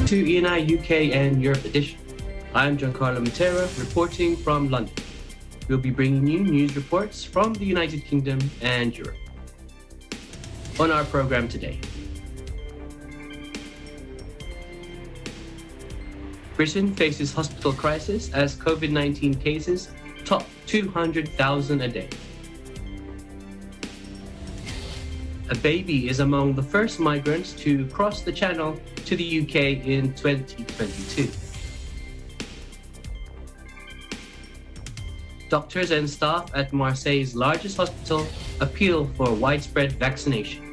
to ENI UK and Europe edition. I'm Giancarlo Matera, reporting from London. We'll be bringing you news reports from the United Kingdom and Europe. On our program today, Britain faces hospital crisis as COVID-19 cases top 200,000 a day. A baby is among the first migrants to cross the Channel to the UK in 2022. Doctors and staff at Marseille's largest hospital appeal for widespread vaccinations.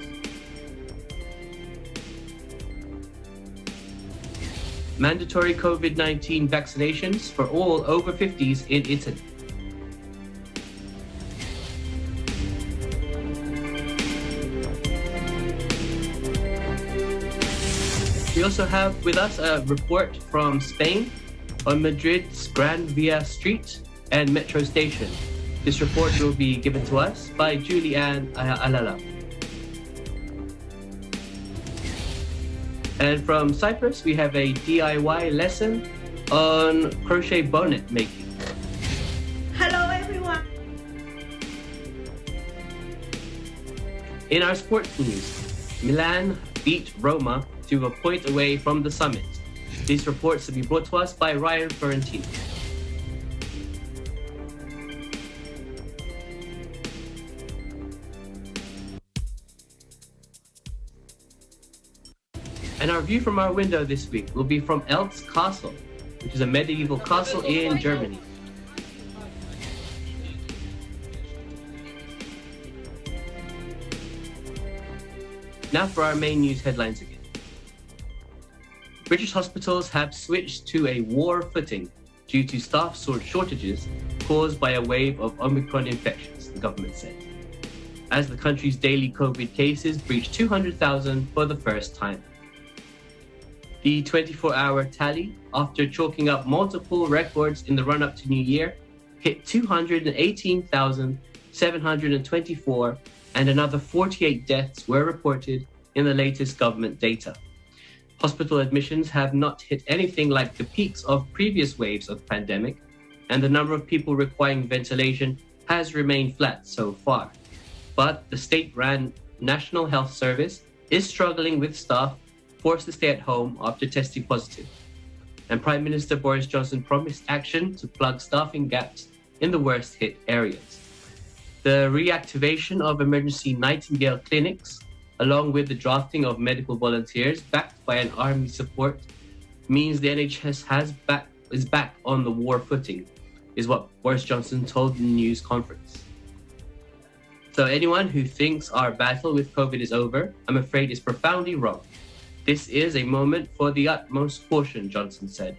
Mandatory COVID-19 vaccinations for all over 50s in Italy. We also have with us a report from Spain on Madrid's Gran Via Street and Metro Station. This report will be given to us by Julianne Alala. And from Cyprus, we have a DIY lesson on crochet bonnet making. Hello, everyone. In our sports news, Milan beat Roma to a point away from the summit. These reports will be brought to us by Ryan Ferrantino. And our view from our window this week will be from Eltz Castle, which is a medieval castle in Germany. Now for our main news headlines again. British hospitals have switched to a war footing due to staff shortages caused by a wave of Omicron infections, the government said, as the country's daily COVID cases breached 200,000 for the first time. The 24-hour tally, after chalking up multiple records in the run-up to New Year, hit 218,724, and another 48 deaths were reported in the latest government data. Hospital admissions have not hit anything like the peaks of previous waves of pandemic, and the number of people requiring ventilation has remained flat so far. But the state-run National Health Service is struggling with staff forced to stay at home after testing positive. And Prime Minister Boris Johnson promised action to plug staffing gaps in the worst hit areas. The reactivation of emergency Nightingale clinics, along with the drafting of medical volunteers backed by an army support, means the NHS is back on the war footing, is what Boris Johnson told the news conference. So anyone who thinks our battle with COVID is over, I'm afraid is profoundly wrong. This is a moment for the utmost caution, Johnson said.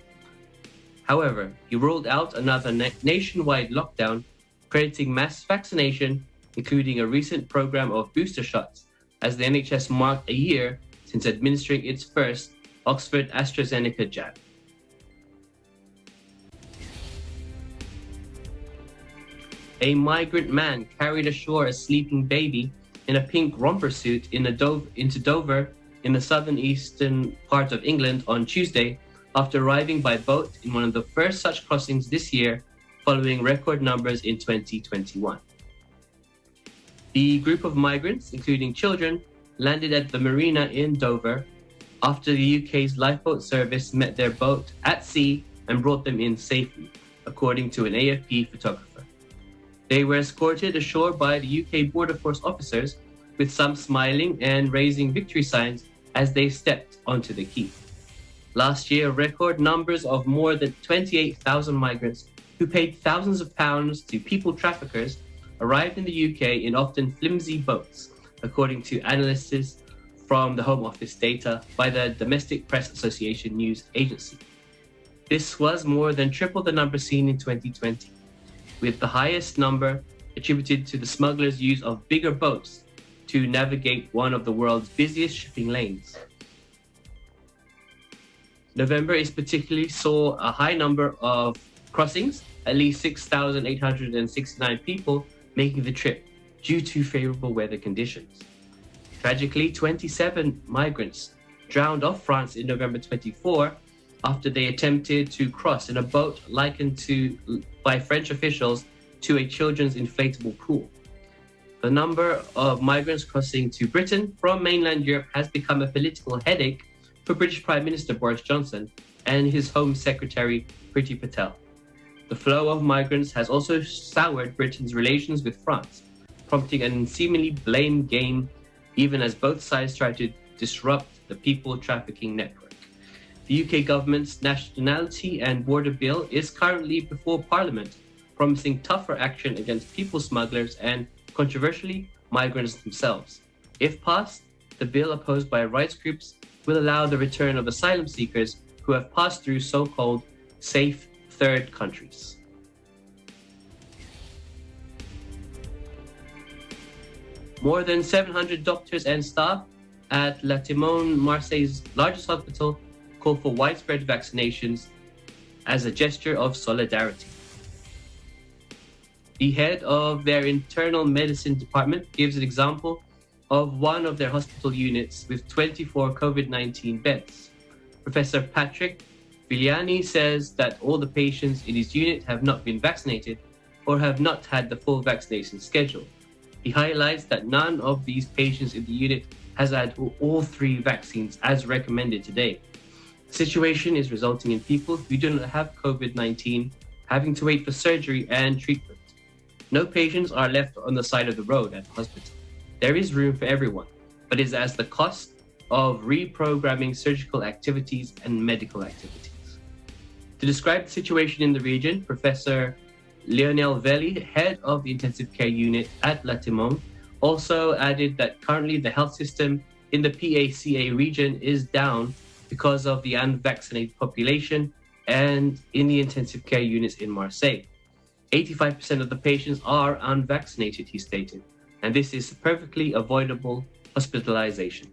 However, he ruled out another nationwide lockdown, crediting mass vaccination, including a recent program of booster shots, as the NHS marked a year since administering its first Oxford AstraZeneca jab. A migrant man carried ashore a sleeping baby in a pink romper suit into Dover in the southern-eastern part of England on Tuesday, after arriving by boat in one of the first such crossings this year, following record numbers in 2021. The group of migrants, including children, landed at the marina in Dover after the UK's lifeboat service met their boat at sea and brought them in safely, according to an AFP photographer. They were escorted ashore by the UK Border Force officers, with some smiling and raising victory signs as they stepped onto the quay. Last year, record numbers of more than 28,000 migrants who paid thousands of pounds to people traffickers arrived in the UK in often flimsy boats, according to analysts from the Home Office data by the Domestic Press Association news agency. This was more than triple the number seen in 2020, with the highest number attributed to the smugglers' use of bigger boats to navigate one of the world's busiest shipping lanes. November particularly saw a high number of crossings, at least 6,869 people making the trip due to favorable weather conditions. Tragically, 27 migrants drowned off France in November 24 after they attempted to cross in a boat likened by French officials to a children's inflatable pool. The number of migrants crossing to Britain from mainland Europe has become a political headache for British Prime Minister Boris Johnson and his Home Secretary Priti Patel. The flow of migrants has also soured Britain's relations with France, prompting a seemingly blame game even as both sides try to disrupt the people trafficking network. The UK government's Nationality and Border Bill is currently before Parliament, promising tougher action against people smugglers and, controversially, migrants themselves. If passed, the bill opposed by rights groups will allow the return of asylum seekers who have passed through so-called safe third countries. More than 700 doctors and staff at La Timone, Marseille's largest hospital, call for widespread vaccinations as a gesture of solidarity. The head of their internal medicine department gives an example of one of their hospital units with 24 COVID-19 beds. Professor Patrick Viliani says that all the patients in his unit have not been vaccinated or have not had the full vaccination schedule. He highlights that none of these patients in the unit has had all 3 vaccines as recommended today. The situation is resulting in people who do not have COVID-19 having to wait for surgery and treatment. No patients are left on the side of the road at the hospital. There is room for everyone, but it is at the cost of reprogramming surgical activities and medical activities. To describe the situation in the region, Professor Lionel Velli, head of the intensive care unit at La Timone, also added that currently the health system in the PACA region is down because of the unvaccinated population and in the intensive care units in Marseille. 85% of the patients are unvaccinated, he stated, and this is perfectly avoidable hospitalization.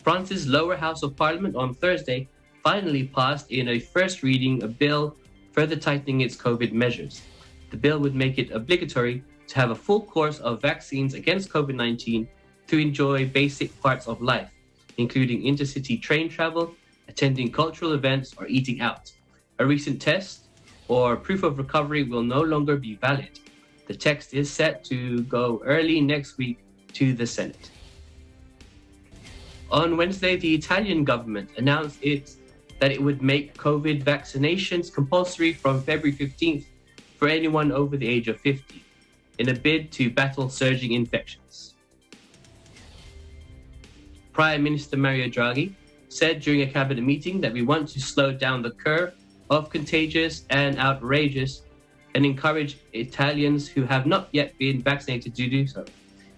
France's lower house of parliament on Thursday finally passed in a first reading a bill further tightening its COVID measures. The bill would make it obligatory to have a full course of vaccines against COVID-19 to enjoy basic parts of life, including intercity train travel, attending cultural events, or eating out. A recent test or proof of recovery will no longer be valid. The text is set to go early next week to the Senate. On Wednesday, the Italian government announced that it would make COVID vaccinations compulsory from February 15th for anyone over the age of 50, in a bid to battle surging infections. Prime Minister Mario Draghi said during a cabinet meeting that we want to slow down the curve of contagious and outrageous and encourage Italians who have not yet been vaccinated to do so.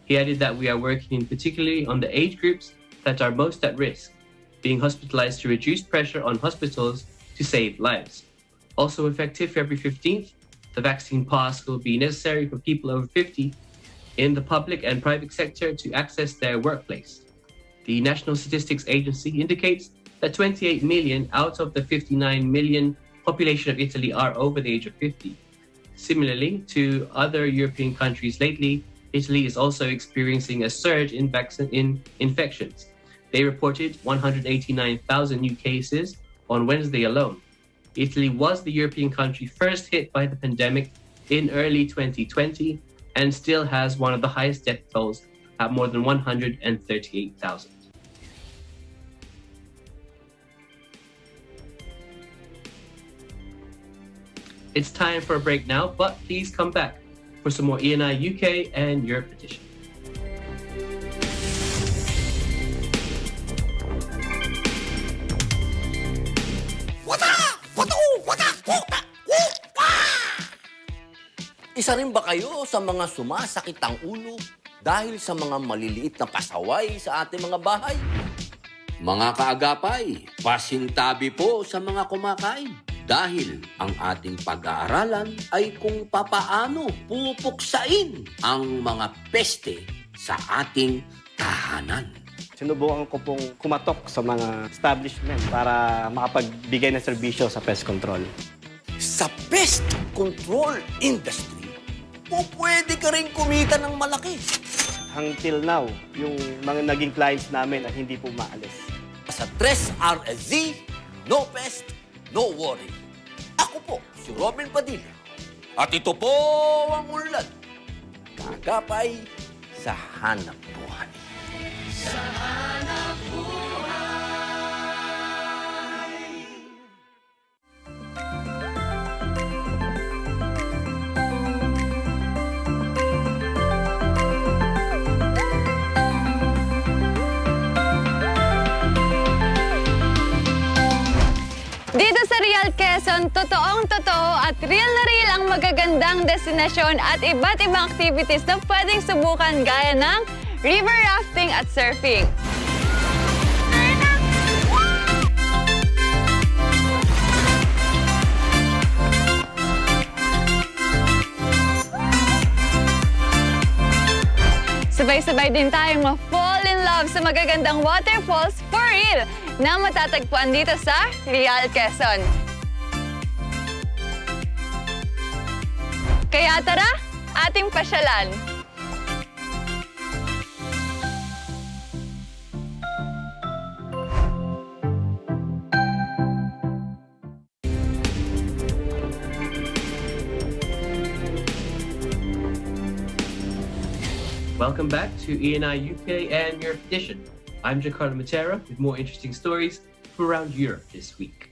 He added that we are working particularly on the age groups that are most at risk, being hospitalized to reduce pressure on hospitals to save lives. Also effective February 15th, the vaccine pass will be necessary for people over 50 in the public and private sector to access their workplace. The National Statistics Agency indicates that 28 million out of the 59 million population of Italy are over the age of 50. Similarly to other European countries lately, Italy is also experiencing a surge in infections. They reported 189,000 new cases on Wednesday alone. Italy was the European country first hit by the pandemic in early 2020 and still has one of the highest death tolls at more than 138,000. It's time for a break now, but please come back for some more E&I UK and Europe edition. Isa rin ba kayo sa mga sumasakit ang ulo dahil sa mga maliliit na pasaway sa ating mga bahay? Mga kaagapay, pasintabi po sa mga kumakain. Dahil ang ating pag-aaralan ay kung papaano pupuksain ang mga peste sa ating tahanan. Sinubukan ko pong kumatok sa mga establishment para makapagbigay ng serbisyo sa pest control. Sa pest control industry, pwede ka rin kumita ng malaki. Until now, yung mga naging clients namin ay hindi po maalis. sa 3RZ, no pest, no worry. Ako po, si Robin Padilla. At ito po ang unlad. Kaagapay sa hanap buhay. Dito sa Real Quezon, totoong totoo at real na real ang magagandang destinasyon at iba't ibang activities na pwedeng subukan gaya ng river rafting at surfing. Sabay-sabay din tayong ma-fall in love sa magagandang waterfalls for real na matatagpuan dito sa Real Quezon. Kaya tara, ating pasyalan! Welcome back to ENI UK and Europe Edition. I'm Giancarlo Matera with more interesting stories from around Europe this week.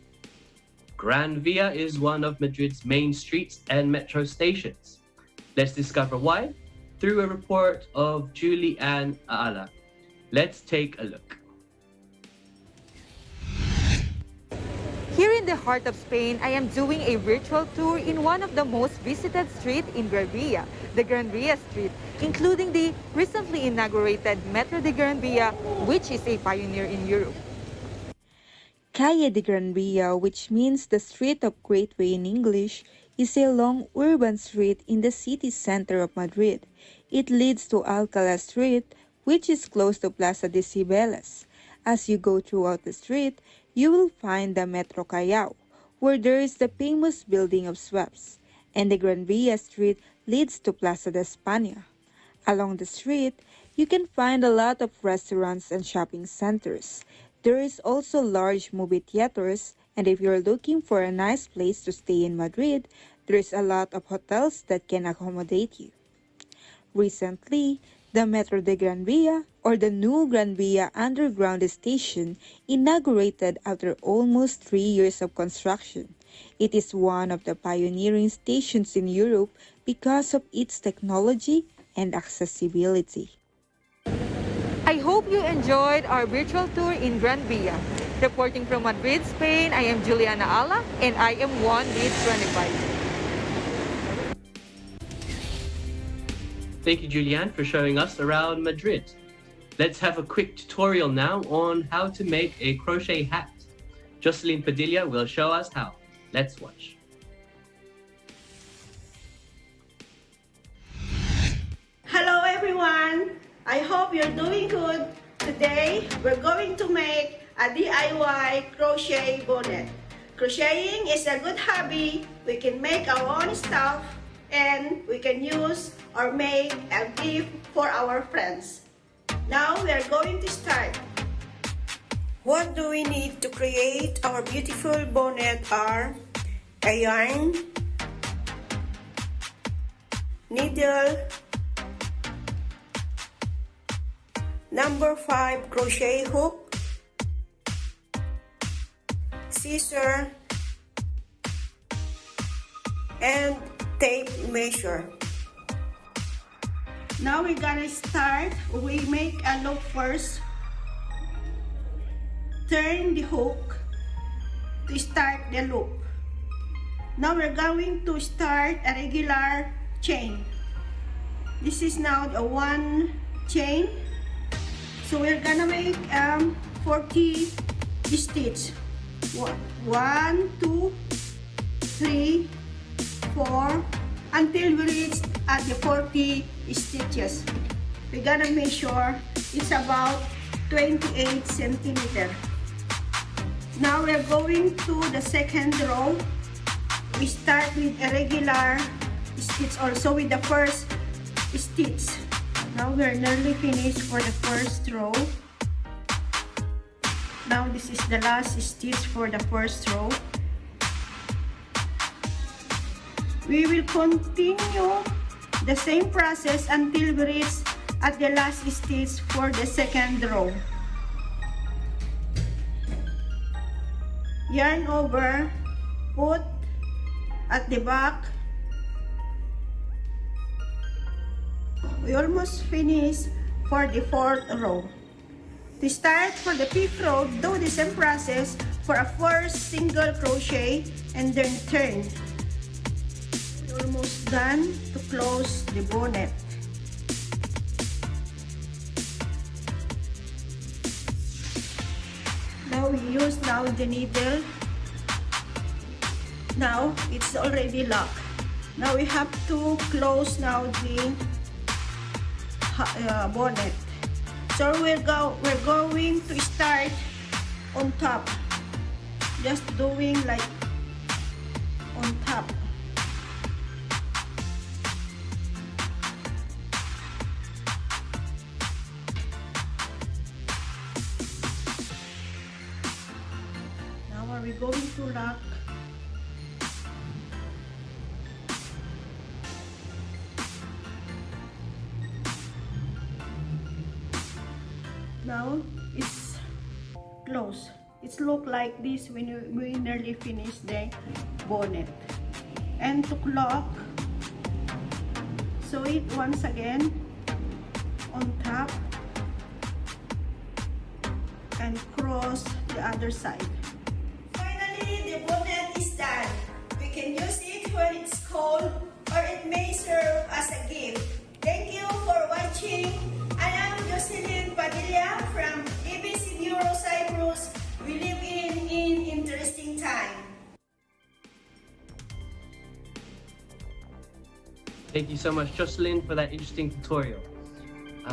Gran Via is one of Madrid's main streets and metro stations. Let's discover why through a report of Julianne Aala. Let's take a look. Here in the heart of Spain, I am doing a virtual tour in one of the most visited streets in Gran Via, the Gran Via Street, including the recently inaugurated Metro de Gran Via, which is a pioneer in Europe. Calle de Gran Via, which means the Street of Great Way in English, is a long urban street in the city center of Madrid. It leads to Alcalá Street, which is close to Plaza de Cibeles. As you go throughout the street, you will find the Metro Callao, where there is the famous building of Schweppes, and the Gran Via Street leads to Plaza de España. Along the street, you can find a lot of restaurants and shopping centers. There is also large movie theaters, and if you're looking for a nice place to stay in Madrid, there's a lot of hotels that can accommodate you. Recently, the Metro de Gran Via, or the new Gran Via underground station, inaugurated after almost 3 years of construction. It is one of the pioneering stations in Europe because of its technology and accessibility. I hope you enjoyed our virtual tour in Gran Via. Reporting from Madrid, Spain, I am Juliana Ala, and I am 1-25. Thank you, Julianne, for showing us around Madrid. Let's have a quick tutorial now on how to make a crochet hat. Jocelyn Padilla will show us how. Let's watch. Hello everyone! I hope you're doing good. Today, we're going to make a DIY crochet bonnet. Crocheting is a good hobby. We can make our own stuff and we can use or make a gift for our friends. Now we are going to start. What do we need to create our beautiful bonnet are a yarn, needle, number 5 crochet hook, scissor, and tape measure. Now we're gonna start. We make a loop first. Turn the hook to start the loop. Now we're going to start a regular chain. This is now the 1 chain. So we're gonna make 40 stitches. 1, 2, 3, 4, until we reach at the 40 stitches. We're gonna measure. It's about 28 centimeters. Now we're going to the second row. We start with a regular stitch also with the first stitch. Now we're nearly finished for the first row. Now this is the last stitch for the first row. We will continue the same process until we reach at the last stitch for the second row. Yarn over, put at the back. We almost finished for the fourth row. To start for the fifth row, do the same process for a first single crochet and then turn. We're almost done to close the bonnet. Now we use the needle. Now it's already locked. Now we have to close the bonnet. So we're going to start on top, just doing like on top. Now are we going to lock? Now it's closed. It's look like this when we nearly finish the bonnet. And to lock, sew it once again on top and cross the other side. Finally, the bonnet is done. We can use it when it's cold or it may serve as a gift. Thank you for watching. I am Jocelyn from ABC Bureau Cyprus. We live in interesting time. Thank you so much, Jocelyn, for that interesting tutorial.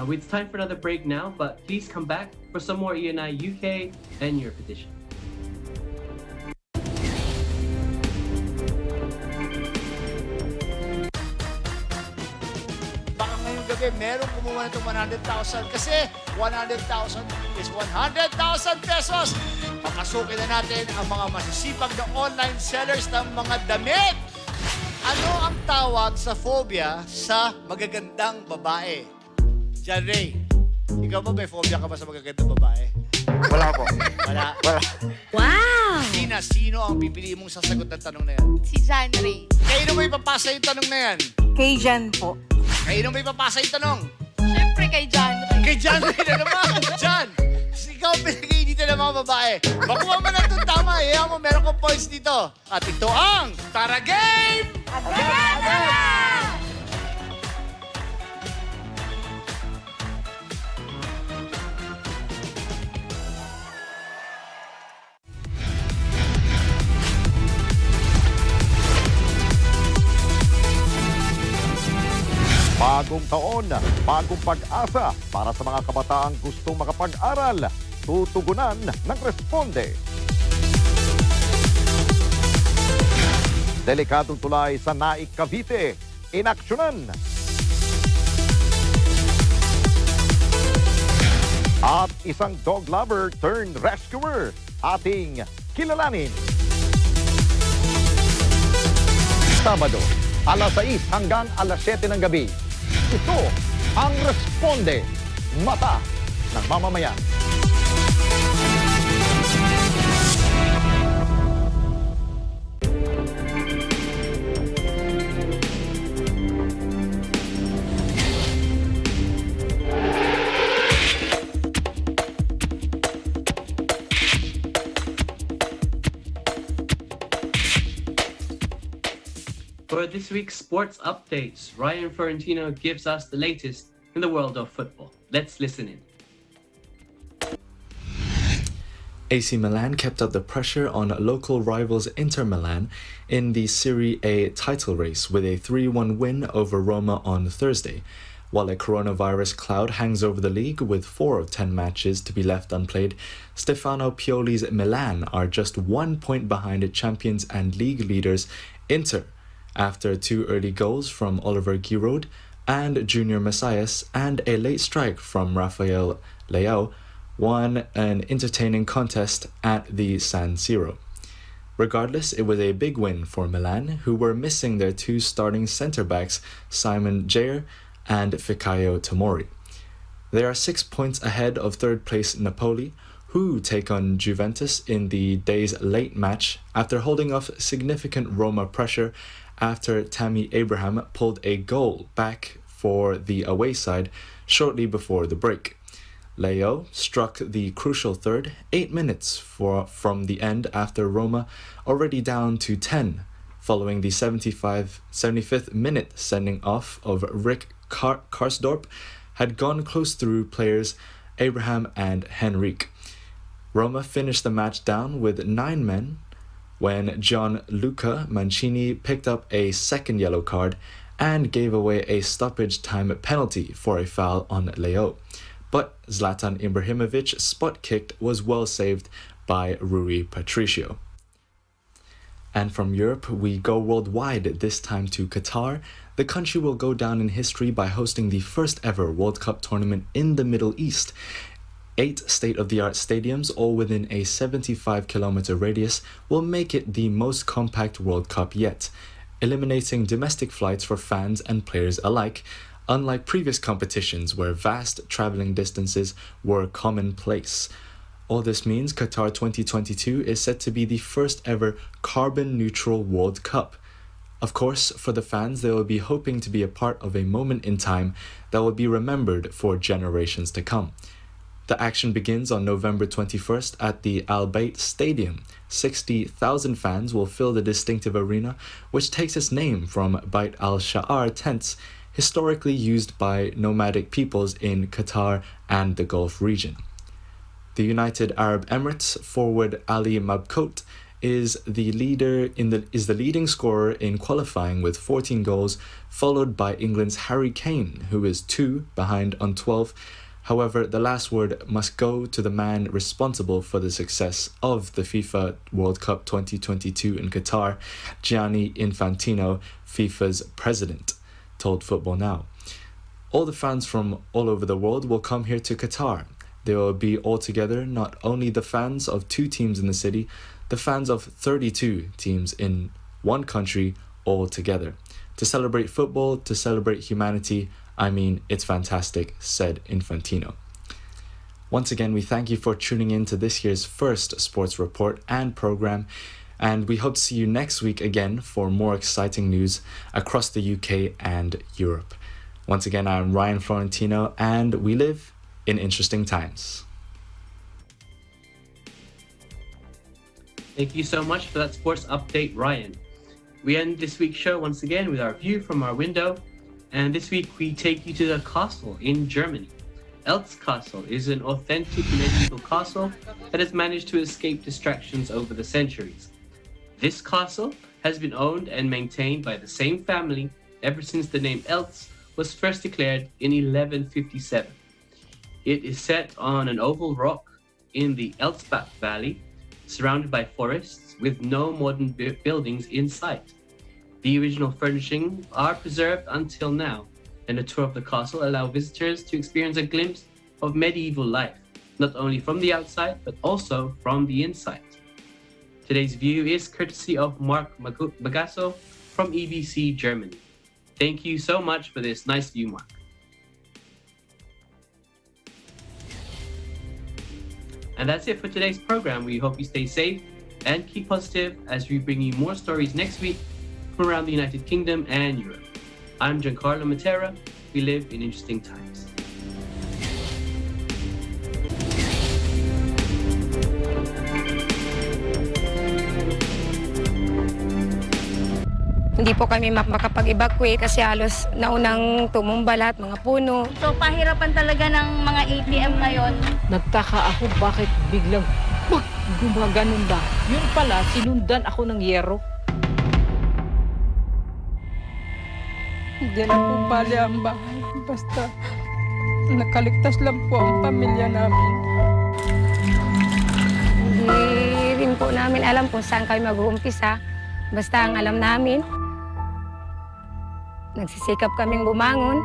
It's time for another break now, but please come back for some more E&I UK and Europe edition. Merong kumuha nitong 100,000 kasi 100,000 is 100,000 pesos. Papasukin na natin ang mga masisipag na online sellers ng mga damit. Ano ang tawag sa phobia sa magagandang babae? John Ray, ikaw ba may phobia ka ba sa magagandang babae? Wala po. Wala. Wala. Wow! Tina, sino ang pipili mong sasagot ng tanong na yan? Si John Ray. Kayo mo ipapasa yung tanong na yan? Kay Jan po. Kayo mo ipapasa yung tanong? Siyempre kay John Ray. Kay John Ray na naman. John, ikaw pinagay dito ng mga babae. Makuha mo na itong tama. Iyan mo, meron kong points dito. At ito ang Tara Game! Agad! Bagong taon, bagong pag-asa para sa mga kabataang gustong makapag-aral. Tutugunan ng Responde. Delikadong tulay sa Naik, Cavite. Inaksyonan. At isang dog lover turned rescuer. Ating kilalanin. Sabado, alas 6 hanggang alas 7 ng gabi. Ito ang Responde, mata ng mamamayan. For this week's sports updates, Ryan Florentino gives us the latest in the world of football. Let's listen in. AC Milan kept up the pressure on local rivals Inter Milan in the Serie A title race with a 3-1 win over Roma on Thursday, while a coronavirus cloud hangs over the league with 4 of 10 matches to be left unplayed. Stefano Pioli's Milan are just 1 point behind champions and league leaders Inter, after 2 early goals from Oliver Giroud and Junior Messias and a late strike from Rafael Leao. won an entertaining contest at the San Siro. Regardless, it was a big win for Milan, who were missing their two starting centre-backs, Simon Jair and Fikayo Tomori. They are 6 points ahead of third-place Napoli, who take on Juventus in the day's late match after holding off significant Roma pressure after Tammy Abraham pulled a goal back for the away side shortly before the break. Leo struck the crucial third 8 minutes from the end after Roma, already down to 10, following the 75th minute sending off of Rick Karsdorp, had gone close through players Abraham and Henrique. Roma finished the match down with 9 men when Gianluca Mancini picked up a second yellow card and gave away a stoppage time penalty for a foul on Leo. But Zlatan Ibrahimovic's spot kick was well saved by Rui Patricio. And from Europe, we go worldwide, this time to Qatar. The country will go down in history by hosting the first ever World Cup tournament in the Middle East. 8 state-of-the-art stadiums, all within a 75-kilometer radius, will make it the most compact World Cup yet, eliminating domestic flights for fans and players alike, unlike previous competitions where vast traveling distances were commonplace. All this means Qatar 2022 is set to be the first ever carbon-neutral World Cup. Of course, for the fans, they will be hoping to be a part of a moment in time that will be remembered for generations to come. The action begins on November 21st at the Al Bayt Stadium. 60,000 fans will fill the distinctive arena, which takes its name from Bayt al-Sha'ar tents, historically used by nomadic peoples in Qatar and the Gulf region. The United Arab Emirates forward Ali Mabkout is the leading scorer in qualifying with 14 goals, followed by England's Harry Kane, who is 2 behind on 12. However, the last word must go to the man responsible for the success of the FIFA World Cup 2022 in Qatar, Gianni Infantino, FIFA's president, told Football Now. All the fans from all over the world will come here to Qatar. There will be altogether not only the fans of 2 teams in the city, the fans of 32 teams in one country all together. To celebrate football, to celebrate humanity, I mean, it's fantastic, said Infantino. Once again, we thank you for tuning in to this year's first sports report and program, and we hope to see you next week again for more exciting news across the UK and Europe. Once again, I'm Ryan Florentino, and we live in interesting times. Thank you so much for that sports update, Ryan. We end this week's show once again with our view from our window, and this week we take you to the castle in Germany. Eltz Castle is an authentic medieval castle that has managed to escape distractions over the centuries. This castle has been owned and maintained by the same family ever since the name Eltz was first declared in 1157. It is set on an oval rock in the Eltzbach Valley, surrounded by forests with no modern buildings in sight. The original furnishings are preserved until now, and a tour of the castle allows visitors to experience a glimpse of medieval life, not only from the outside, but also from the inside. Today's view is courtesy of Mark Bagasso from EBC Germany. Thank you so much for this nice view, Mark. And that's it for today's program. We hope you stay safe and keep positive as we bring you more stories next week from around the United Kingdom and Europe. I'm Giancarlo Matera. We live in interesting times. Hindi po kami makapag-evacuate kasi halos naunang tumumba lahat, mga puno. So pahirapan talaga ng mga ATM ngayon. Nagtaka ako bakit biglang gumaganon ba. Yun pala, sinundan ako ng yero. Hindi na po bali ang bahay. Basta nakaligtas lang po ang pamilya namin. Hindi rin po namin alam kung saan kami mag-uumpisa. Basta ang alam namin, nagsisikap kaming bumangon.